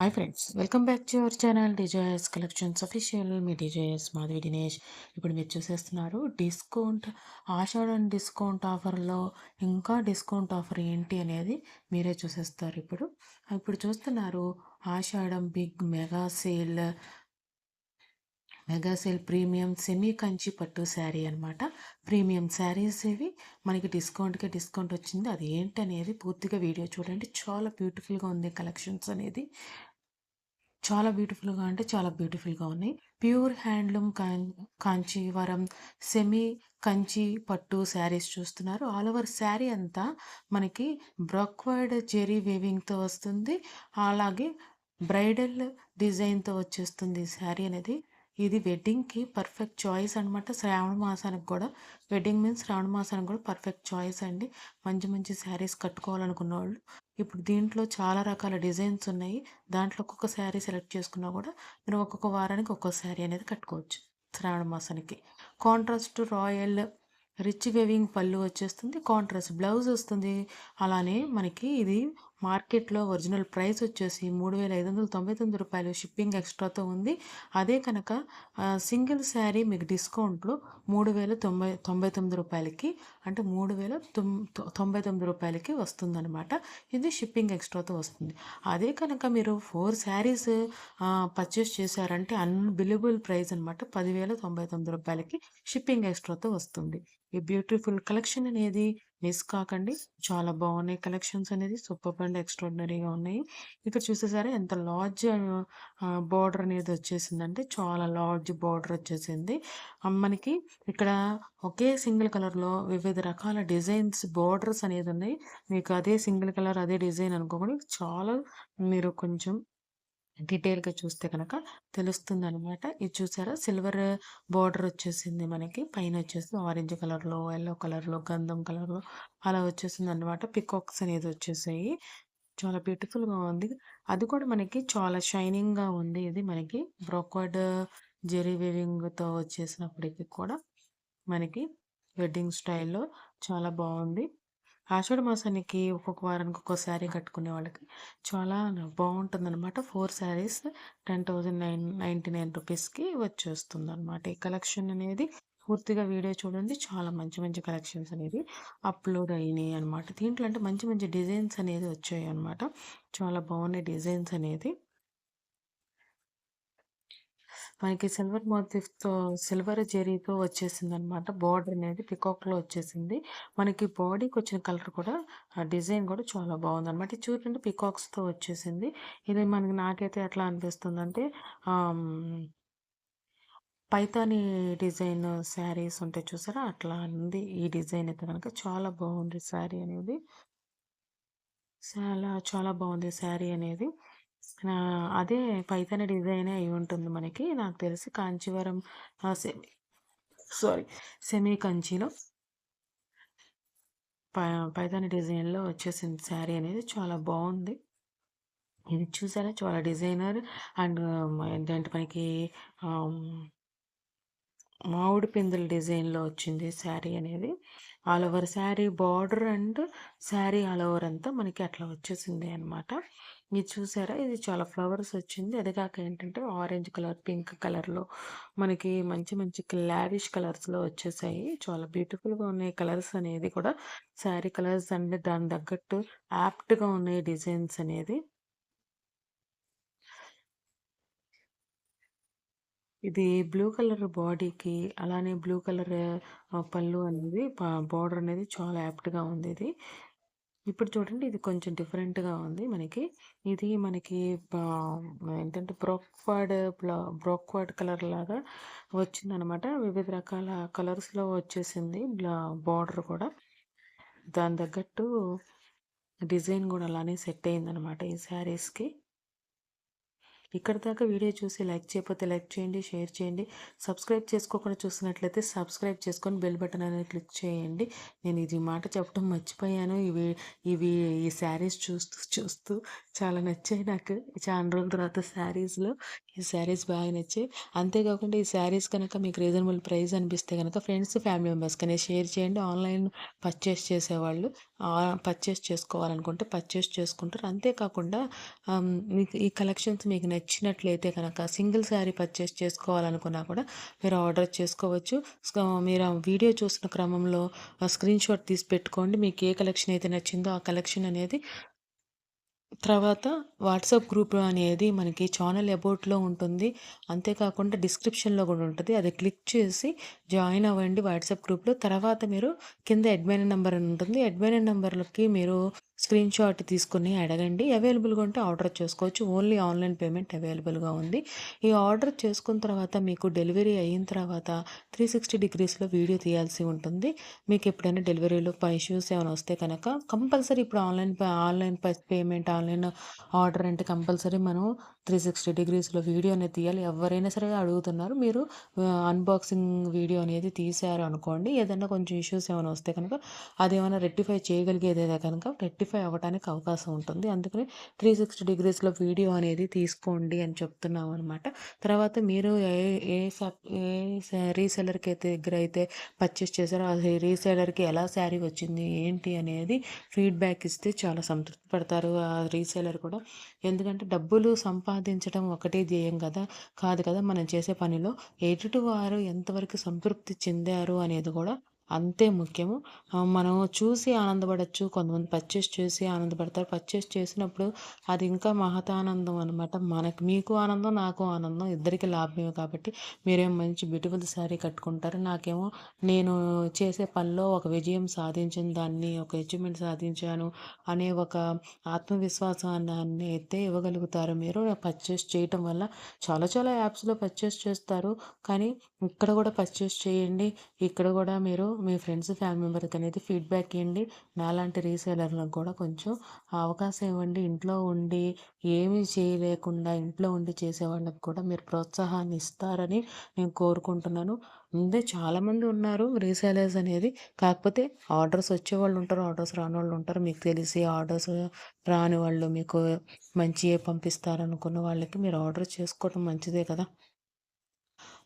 Hi friends, welcome back to our channel desires collections official. Me desires Madhavi Dinesh. ఇప్పుడు మీరు చూసేస్తున్నారు discount, ఆషాఢం discount ఆఫర్లో ఇంకా discount offer ఏంటి అనేది మీరే చూసేస్తారు. ఇప్పుడు చూస్తున్నారు Ashadham big mega sale premium semi Kanchi పట్టు శారీ అనమాట. ప్రీమియం శారీస్ ఇవి మనకి డిస్కౌంట్ వచ్చింది. అది ఏంటి అనేది పూర్తిగా వీడియో చూడండి. చాలా బ్యూటిఫుల్గా ఉంది కలెక్షన్స్ అనేది. చాలా బ్యూటిఫుల్గా అంటే చాలా బ్యూటిఫుల్గా ఉన్నాయి. Pure handloom Kanjeevaram semi Kanchi పట్టు శారీస్ చూస్తున్నారు. ఆల్ ఓవర్ శారీ అంతా మనకి బ్రొక్వర్డ్ జెరీ వీవింగ్తో వస్తుంది. అలాగే బ్రైడల్ డిజైన్తో వచ్చేస్తుంది ఈ శారీ అనేది. ఇది వెడ్డింగ్కి పర్ఫెక్ట్ చాయిస్ అనమాట. శ్రావణ మాసానికి కూడా, వెడ్డింగ్ మీన్స్ శ్రావణ మాసానికి కూడా పర్ఫెక్ట్ చాయిస్ అండి. మంచి మంచి శారీస్ కట్టుకోవాలనుకున్న వాళ్ళు ఇప్పుడు దీంట్లో చాలా రకాల డిజైన్స్ ఉన్నాయి. దాంట్లో ఒక్కొక్క శారీ సెలెక్ట్ చేసుకున్నా కూడా మీరు ఒక్కొక్క వారానికి ఒక్కొక్క శారీ అనేది కట్టుకోవచ్చు. శ్రావణ మాసానికి కాంట్రాస్ట్ రాయల్ రిచ్ వేవింగ్ పళ్ళు వచ్చేస్తుంది. కాంట్రాస్ట్ బ్లౌజ్ వస్తుంది. అలానే మనకి ఇది మార్కెట్లో ఒరిజినల్ ప్రైస్ వచ్చేసి రూ. 3,599 షిప్పింగ్ ఎక్స్ట్రాతో ఉంది. అదే కనుక సింగిల్ శారీ మీకు డిస్కౌంట్లో రూ. 3,099 అంటే రూ. 3,099 వస్తుందన్నమాట. ఇది షిప్పింగ్ ఎక్స్ట్రాతో వస్తుంది. అదే కనుక మీరు 4 శారీస్ పర్చేస్ చేశారంటే అన్బిలబుల్ ప్రైస్ అనమాట. రూ. 10,099 షిప్పింగ్ ఎక్స్ట్రాతో వస్తుంది. ఈ బ్యూటిఫుల్ కలెక్షన్ అనేది మిస్ కాకండి. చాలా బాగున్నాయి కలెక్షన్స్ అనేది. సూపర్ అండ్ ఎక్స్ట్రాడినరీగా ఉన్నాయి. ఇక్కడ చూసేసారా ఎంత లార్జ్ బార్డర్ అనేది వచ్చేసిందంటే చాలా లార్జ్ బార్డర్ వచ్చేసింది. మనకి ఇక్కడ ఒకే సింగిల్ కలర్లో వివిధ రకాల డిజైన్స్ బార్డర్స్ అనేది ఉన్నాయి. మీకు అదే సింగిల్ కలర్ అదే డిజైన్ అనుకోకుండా చాలా మీరు కొంచెం డీటెయిల్గా చూస్తే కనుక తెలుస్తుంది అనమాట. ఇది చూసారా సిల్వర్ బార్డర్ వచ్చేసింది. మనకి పైన వచ్చేసి ఆరెంజ్ కలర్లో, ఎల్లో కలర్లో, గంధం కలర్లో అలా వచ్చేసింది అనమాట. పికాక్స్ అనేది వచ్చేసాయి. చాలా బ్యూటిఫుల్గా ఉంది. అది కూడా మనకి చాలా షైనింగ్గా ఉంది. ఇది మనకి బ్రోకర్డ్ జెరీ వీవింగ్తో వచ్చేసినప్పటికీ కూడా మనకి వెడ్డింగ్ స్టైల్లో చాలా బాగుంది. ఆషాఢ మాసానికి ఒక్కొక్క వారానికి ఒక్కొక్క శారీ కట్టుకునే వాళ్ళకి చాలా బాగుంటుందన్నమాట. 4 శారీస్ 10,999 రూపీస్కి వచ్చేస్తుంది అనమాట. ఈ కలెక్షన్ అనేది పూర్తిగా వీడియో చూడండి. చాలా మంచి మంచి కలెక్షన్స్ అనేది అప్లోడ్ అయినాయి అనమాట. దీంట్లో అంటే మంచి మంచి డిజైన్స్ అనేది వచ్చాయి అనమాట. చాలా బాగున్నాయి డిజైన్స్ అనేది. మనకి సిల్వర్ మోటిఫ్‌తో సిల్వర్ జెరీతో వచ్చేసిందనమాట. బోర్డర్ అనేది పికాక్‌లో వచ్చేసింది. మనకి బాడీకొచ్చిన కలర్ కూడా డిజైన్ కూడా చాలా బాగుందనమాట. ఇది చూడండి పికాక్స్‌తో వచ్చేసింది. ఇది నాకైతే ఎట్లా అనిపిస్తుందంటే పైతాని డిజైన్ శారీస్ ఉంటాయి చూసారా? అట్లా ఉంది. ఈ డిజైన్ అయితే కనుక చాలా బాగుంది శారీ అనేది. చాలా చాలా బాగుంది శారీ అనేది. అదే పైతాని డిజైనే అయి ఉంటుంది మనకి. నాకు తెలిసి కాంచీవరం సెమీ సారీ సెమీ కంచిలో ప పైతాని డిజైన్‌లో వచ్చేసింది శారీ అనేది. చాలా బాగుంది. ఇది చూసారా? చాలా డిజైనర్ అండ్ ఏంటంటే మనకి ఆహ్, మామిడి పిందెల డిజైన్‌లో వచ్చింది శారీ అనేది. All over sari border and sari all over అంతా మనకి అట్లా వచ్చేసింది అనమాట. ఇది చూసారా? ఇది చాలా ఫ్లవర్స్ వచ్చింది. అది కాక ఏంటంటే ఆరెంజ్ కలర్, పింక్ కలర్‌లో మనకి మంచి మంచి లావిష్ కలర్స్‌లో వచ్చేసాయి. చాలా బ్యూటిఫుల్‌గా ఉన్నాయి కలర్స్ అనేది కూడా. శారీ కలర్స్ అండ్ దానికి తగ్గట్టు యాప్ట్‌గా ఉన్నాయి డిజైన్స్ అనేది. ఇది బ్లూ కలర్ బాడీకి అలానే బ్లూ కలర్ పళ్ళు అనేది బార్డర్ అనేది చాలా యాప్ట్‌గా ఉంది ఇది. ఇప్పుడు చూడండి ఇది కొంచెం డిఫరెంట్‌గా ఉంది మనకి. ఇది మనకి పా ఏంటంటే బ్రోక్వార్డ్ కలర్ లాగా వచ్చిందనమాట. వివిధ రకాల కలర్స్‌లో వచ్చేసింది బార్డర్ కూడా. దాని తగ్గట్టు డిజైన్ కూడా అలానే సెట్ అయిందనమాట ఈ శారీస్‌కి. ఇక్కడి దాకా వీడియో చూసి లైక్ చేయకపోతే లైక్ చేయండి, షేర్ చేయండి. సబ్స్క్రైబ్ చేసుకోకుండా చూస్తున్నట్లయితే సబ్స్క్రైబ్ చేసుకొని బెల్ బటన్ అనేది క్లిక్ చేయండి. నేను ఇది మాట చెప్పడం మర్చిపోయాను. ఇవి ఇవి ఈ శారీస్ చూస్తూ చూస్తూ చాలా నచ్చాయి నాకు. చాలా రోజుల తర్వాత శారీస్‌లో ఈ శారీస్ బాగా నచ్చాయి. అంతే కాకుండా ఈ శారీస్ కనుక మీకు రీజనబుల్ ప్రైస్ అనిపిస్తే గనక ఫ్రెండ్స్, ఫ్యామిలీ మెంబర్స్‌కనే షేర్ చేయండి. ఆన్‌లైన్ చేసేవాళ్ళు పర్చేస్ చేసుకోవాలనుకుంటే పర్చేస్ చేసుకుంటారు. అంతే కాకుండా మీకు ఈ కలెక్షన్స్ మీకు నచ్చినట్లయితే కనుక సింగిల్ శారీ పర్చేస్ చేసుకోవాలనుకున్నా కూడా మీరు ఆర్డర్ చేసుకోవచ్చు. మీరు ఆ వీడియో చూస్తున్న క్రమంలో స్క్రీన్‌షాట్ తీసి పెట్టుకోండి. మీకు ఏ కలెక్షన్ అయితే నచ్చిందో ఆ కలెక్షన్ అనేది తర్వాత వాట్సాప్ గ్రూప్ అనేది మనకి ఛానల్ అబౌట్‌లో ఉంటుంది. అంతేకాకుండా డిస్క్రిప్షన్‌లో గూడా ఉంటది. అది క్లిక్ చేసి జాయిన్ అవ్వండి వాట్సాప్ గ్రూప్‌లో. తర్వాత మీరు కింద అడ్మిన్ నంబర్ అని ఉంటుంది. అడ్మిన్ నంబర్‌లకి మీరు స్క్రీన్‌షాట్ తీసుకొని అడగండి. అవైలబుల్‌గా ఉంటే ఆర్డర్ చేసుకోవచ్చు. ఓన్లీ ఆన్‌లైన్ పేమెంట్ అవైలబుల్‌గా ఉంది. ఈ ఆర్డర్ చేసుకున్న తర్వాత మీకు డెలివరీ అయిన తర్వాత 360 డిగ్రీస్‌లో వీడియో తీయాల్సి ఉంటుంది. మీకు ఎప్పుడైనా డెలివరీలో ఇష్యూస్ ఏమైనా వస్తే కనుక కంపల్సరీ ఇప్పుడు ఆన్‌లైన్ పేమెంట్, ఆన్‌లైన్ ఆర్డర్ అంటే కంపల్సరీ మనం 360 డిగ్రీస్‌లో వీడియో అనేది తీయాలి. ఎవరైనా సరే అడుగుతున్నారు. మీరు అన్బాక్సింగ్ వీడియో అనేది తీశారు అనుకోండి. ఏదన్నా కొంచెం ఇష్యూస్ ఏమైనా వస్తే కనుక అదేమైనా రెక్టిఫై చేయగలిగేదైతే కనుక రెక్టిఫై అవ్వడానికి అవకాశం ఉంటుంది. అందుకని 360 డిగ్రీస్‌లో వీడియో అనేది తీసుకోండి అని చెప్తున్నాం అనమాట. తర్వాత మీరు ఏ రీసెల్లర్‌కి అయితే దగ్గర అయితే పర్చేస్ చేశారో ఆ రీసెలర్‌కి ఎలా శారీ వచ్చింది, ఏంటి అనేది ఫీడ్‌బ్యాక్ ఇస్తే చాలా సంతృప్తి పడతారు ఆ రీసెలర్ కూడా. ఎందుకంటే డబ్బులు సంపాదించడం ఒకటే ధ్యేయం కాదు కదా! మనం చేసే పనిలో ఎదుటివారు ఎంతవరకు సంతృప్తి చెందారు అనేది కూడా అంతే ముఖ్యము. మనం చూసి ఆనందపడొచ్చు. కొంతమంది పర్చేస్ చేసి ఆనందపడతారు. పర్చేస్ చేసినప్పుడు అది ఇంకా మహతానందం అనమాట. మీకు ఆనందం, నాకు ఆనందం. ఇద్దరికీ లాభమే కాబట్టి మీరేమో మంచి బ్యూటిఫుల్ శారీ కట్టుకుంటారు. నాకేమో నేను చేసే పనిలో ఒక విజయం సాధించిన దాన్ని, ఒక అచీవ్‌మెంట్ సాధించాను అనే ఒక ఆత్మవిశ్వాసాన్ని అయితే ఇవ్వగలుగుతారు మీరు పర్చేస్ చేయటం వల్ల. చాలా చాలా యాప్స్‌లో పర్చేస్ చేస్తారు. కానీ ఇక్కడ కూడా పర్చేస్ చేయండి. ఇక్కడ కూడా మీరు మీ ఫ్రెండ్స్, ఫ్యామిలీ మెంబర్‌కి అనేది ఫీడ్‌బ్యాక్ ఇయ్యండి. నాలాంటి రీసేలర్‌లకు కూడా కొంచెం అవకాశం ఇవ్వండి. ఇంట్లో ఉండి ఏమీ చేయలేకుండా ఇంట్లో ఉండి చేసేవాళ్ళకి కూడా మీరు ప్రోత్సాహాన్ని ఇస్తారని నేను కోరుకుంటున్నాను. ముందే చాలామంది ఉన్నారు రీసేలర్స్ అనేది. కాకపోతే ఆర్డర్స్ వచ్చేవాళ్ళు ఉంటారు. ఆర్డర్స్ రానోళ్ళు ఉంటారు. మీకు తెలిసి ఆర్డర్స్ రాని వాళ్ళు మీకు మంచియే పంపిస్తారనుకున్న వాళ్ళకి మీరు ఆర్డర్ చేసుకోవడం మంచిదే కదా!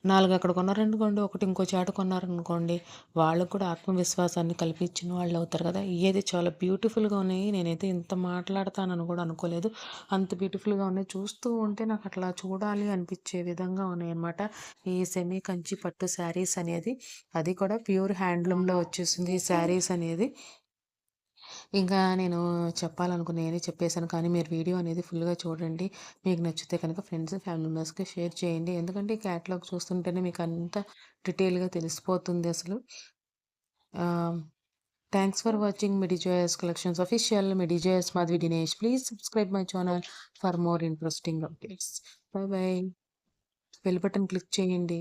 4 అక్కడ కొన్నారనుకోండి, ఒకటి ఇంకో చాట కొన్నారనుకోండి, వాళ్ళకి కూడా ఆత్మవిశ్వాసాన్ని కల్పించిన వాళ్ళవుతారు కదా! ఏది చాలా బ్యూటిఫుల్‌గా ఉన్నాయి. నేనైతే ఇంత మాట్లాడతానని కూడా అనుకోలేదు. అంత బ్యూటిఫుల్‌గా ఉన్నాయి. చూస్తూ ఉంటే నాకు అట్లా చూడాలి అనిపించే విధంగా ఉన్నాయన్నమాట. ఈ సెమీ కంచి పట్టు శారీస్ అనేది. అది కూడా ప్యూర్ హ్యాండ్లూమ్‌లో వచ్చేసింది ఈ శారీస్ అనేది. ఇంకా నేను చెప్పాలనుకున్నయన్ని చెప్పేసాను. కానీ మీరు వీడియో అనేది ఫుల్‌గా చూడండి. మీకు నచ్చితే కనుక ఫ్రెండ్స్, ఫ్యామిలీ మెంబర్స్‌కి షేర్ చేయండి. ఎందుకంటే ఈ క్యాటలాగ్ చూస్తుంటేనే మీకు అంతా డీటెయిల్‌గా తెలిసిపోతుంది అసలు. ఆహ్, థాంక్స్ ఫర్ వాచింగ్ మెడిజోయస్ కలెక్షన్స్ ఆఫీషియల్. మెడిజోయస్ Madhavi Dinesh. Please subscribe my channel for more interesting updates. Bye bye. Bell button click చేయండి.